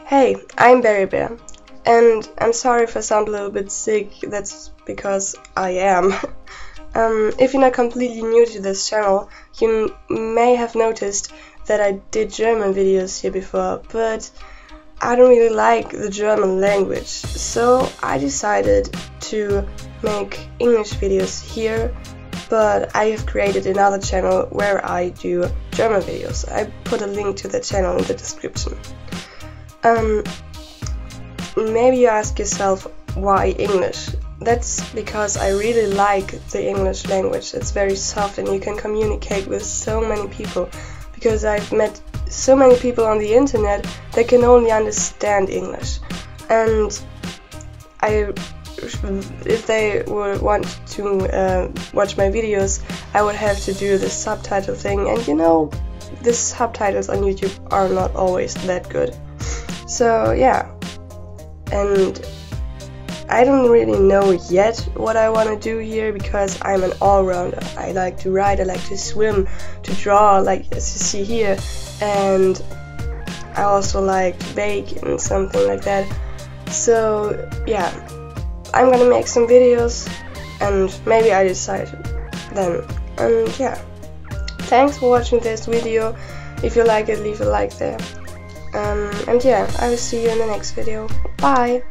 Hey, I'm Berry Bear, and I'm sorry if I sound a little bit sick, that's because I am. If you're not completely new to this channel, you may have noticed that I did German videos here before, but I don't really like the German language, so I decided to make English videos here, but I have created another channel where I do German videos. I put a link to the channel in the description. Maybe you ask yourself, why English? That's because I really like the English language. It's very soft and you can communicate with so many people, because I've met so many people on the internet that can only understand English, and if they would want to watch my videos, I would have to do the subtitle thing, and you know, the subtitles on YouTube are not always that good. So yeah, and I don't really know yet what I want to do here, because I'm an all-rounder. I like to write, I like to swim, to draw, like as you see here, and I also like to bake and something like that. So yeah, I'm gonna make some videos and maybe I decide then. And yeah, thanks for watching this video. If you like it, leave a like there. And yeah, I will see you in the next video. Bye!